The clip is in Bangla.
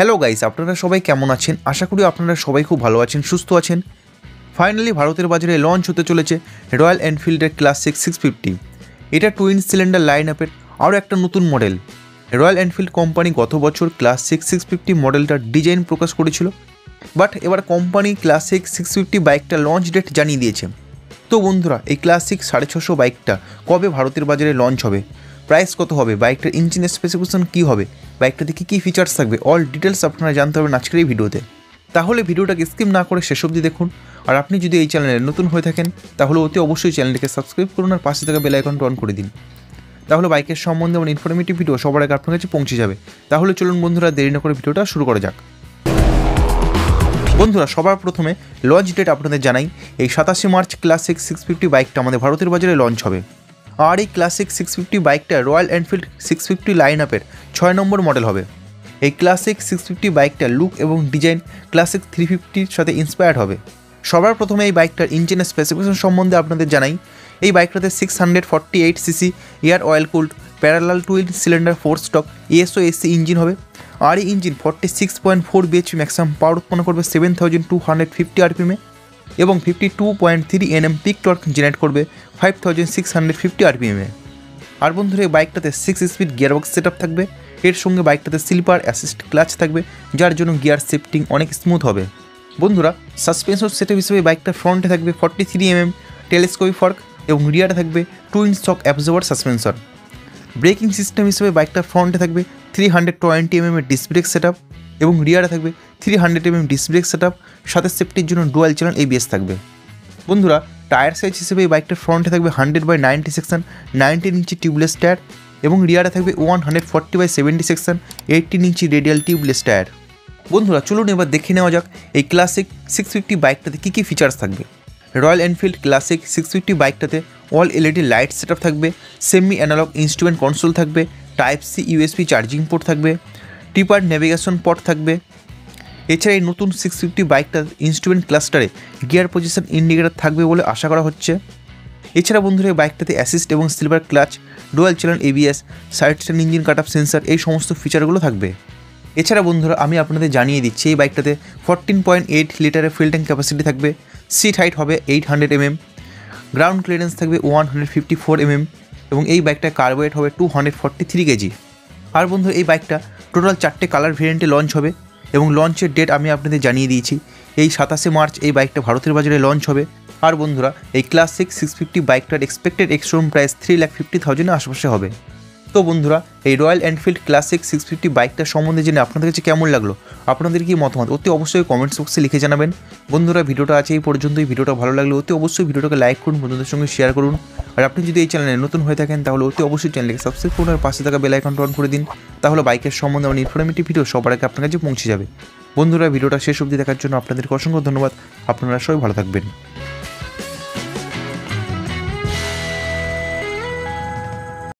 হ্যালো গাইস, আপনারা সবাই কেমন আছেন? আশা করি আপনারা সবাই খুব ভালো আছেন, সুস্থ আছেন। ফাইনালি ভারতের বাজারে লঞ্চ হতে চলেছে রয়্যাল এনফিল্ডের ক্লাসিক 650। এটা টুইন সিলিন্ডার লাইন আপের আরও একটা নতুন মডেল। রয়্যাল এনফিল্ড কোম্পানি গত বছর ক্লাসিক 650 মডেলটার ডিজাইন প্রকাশ করেছিল, বাট এবার কোম্পানি ক্লাসিক 650 বাইকটা লঞ্চ ডেট জানিয়ে দিয়েছে। তো বন্ধুরা, এই ক্লাসিক 650 বাইকটা কবে ভারতের বাজারে লঞ্চ হবে, প্রাইস কত হবে, বাইকটার ইঞ্জিন স্পেসিফিকেশন কী হবে, বাইকটাতে কী কী ফিচার্স থাকবে, অল ডিটেলস আপনারা জানতে পারবেন আজকের এই ভিডিওতে। তাহলে ভিডিওটাকে স্কিপ না করে শেষ অবধি দেখুন। আর আপনি যদি এই চ্যানেলে নতুন হয়ে থাকেন তাহলে অতি অবশ্যই চ্যানেলটিকে সাবস্ক্রাইব করুন আর পাশে থাকা বেল আইকনটা অন করে দিন। তাহলে বাইকের সম্বন্ধে আমার ইনফরমেটিভ ভিডিও সবার আগে আপনার কাছে পৌঁছে যাবে। তাহলে চলুন বন্ধুরা, দেরি না করে ভিডিওটা শুরু করা যাক। বন্ধুরা, সবার প্রথমে লঞ্চ ডেট আপনাদের জানাই। এই 27 মার্চ ক্লাসিক 650 বাইকটা আমাদের ভারতের বাজারে লঞ্চ হবে। আর এই ক্লাসিক 650 বাইকটা রয়্যাল এনফিল্ড 650 লাইন আপের 6 নম্বর মডেল হবে। এই ক্লাসিক 650 বাইকটার লুক এবং ডিজাইন ক্লাসিক 350-র সাথে ইন্সপায়ার্ড হবে। সবার প্রথমে এই বাইকটার ইঞ্জিনের স্পেসিফিকেশন সম্বন্ধে আপনাদের জানাই। এই বাইকটাতে 648 CC air oil cooled parallel twin cylinder 4 stock ESO AC engine হবে। আর এই ইঞ্জিন 46.4 bhp ম্যাক্সিমাম পাওয়ার উৎপন্ন করবে 7250 RPM এবং 52.3 Nm পিক টর্ক জেনারেট করবে 5650 RPM। আর বন্ধুরা, এই বাইকটাতে 6 স্পিড গিয়ারবক্স সেটআপ থাকবে। এর সঙ্গে বাইকটাতে স্লিপার অ্যাসিস্ট ক্লাচ থাকবে, যার জন্য গিয়ার শিফটিং অনেক স্মুথ হবে। বন্ধুরা, সাসপেনশন সেটআপ হিসেবে বাইকটা ফ্রন্টে থাকবে 43 mm টেলিস্কোপিক ফর্ক এবং রিয়ারে থাকবে টুইন শক অ্যাবজর্ভার সাসপেনশন। ব্রেকিং সিস্টেম হিসেবে বাইকটা ফ্রন্টে থাকবে 320 mm ডিস্ক ব্রেক সেটআপ এবং রিয়ারে থাকবে 300 mm ডিস্ক ব্রেক সেটআপ, সাথে সেফটির জন্য ডুয়াল চ্যানেল ABS থাকবে। বন্ধুরা, টায়ার সাইজ হিসেবে এই বাইকটার ফ্রন্টে থাকবে 100/90 সেকশন 19 ইঞ্চি টিউবলেস টায়ার এবং রিয়ারে থাকবে 140/70 section 18 inch radial tubeless tyre. বন্ধুরা, চলুন এবার দেখে নেওয়া যাক এই ক্লাসিক 650 বাইকটাতে কী কী ফিচার্স থাকবে। রয়্যাল এনফিল্ড ক্লাসিক 650 বাইকটাতে অল LED লাইট সেটআপ থাকবে, সেমি অ্যানালগ ইনস্ট্রুমেন্ট কনসোল থাকবে, Type-C USB চার্জিং পোর্ট থাকবে, টিপার নেভিগেশন পোর্ট থাকবে। এছাড়া এই নতুন 650 বাইকটার ইনস্ট্রুমেন্ট ক্লাস্টারে গিয়ার পজিশন ইন্ডিকেটর থাকবে বলে আশা করা হচ্ছে। এছাড়া বন্ধুরা, এই বাইকটাতে অ্যাসিস্ট এবং silver clutch, dual channel ABS, side stand engine cut off sensor, এই সমস্ত ফিচারগুলো থাকবে। এছাড়া বন্ধুরা, আমি আপনাদের জানিয়ে দিচ্ছি এই বাইকটাতে 14.8 লিটারের ফুয়েল ট্যাঙ্ক ক্যাপাসিটি থাকবে, সিট হাইট হবে 800 mm, গ্রাউন্ড ক্লিয়ারেন্স থাকবে 154 mm এবং এই বাইকটা কার ওয়েট হবে 243 kg। আর বন্ধুরা, এই বাইকটা টোটাল 4টে কালার ভেরিয়েন্টে লঞ্চ হবে এবং লঞ্চের ডেট আমি আপনাদের জানিয়ে দিয়েছি। এই 27 মার্চ এই বাইকটা ভারতের বাজারে লঞ্চ হবে। আর বন্ধুরা, এই ক্লাসিক 650 বাইকটার এক্সপেক্টেড এক্স-শোরুম প্রাইস 3,50,000-এর আশেপাশে হবে। তো বন্ধুরা, এই রয়্যাল এনফিল্ড ক্লাসিক 650 বাইকটার সম্বন্ধে জেনে আপনাদের কাছে কেমন লাগলো, আপনাদের কি মতামত অতি অবশ্যই কমেন্টস বক্সে লিখে জানাবেন। বন্ধুরা, ভিডিওটা আছে এই পর্যন্তই। ভিডিওটা ভালো লাগলে অতি অবশ্যই ভিডিওটাকে লাইক করুন, বন্ধুদের সঙ্গে শেয়ার করুন। আর আপনি যদি এই চ্যানেলে নতুন হয়ে থাকেন তাহলে অতি অবশ্যই চ্যানেলকে সাবস্ক্রাইব করুন আর পাশে থাকা বেল আইকনটা অন করে দিন। তাহলে বাইকের সম্বন্ধে আমার ইনফরমেটিভ ভিডিও সবার আগে আপনার কাছে পৌঁছে যাবে। বন্ধুরা, ভিডিওটা শেষ অবধি দেখার জন্য আপনাদেরকে অসংখ্য ধন্যবাদ। আপনারা সবাই ভালো থাকবেন।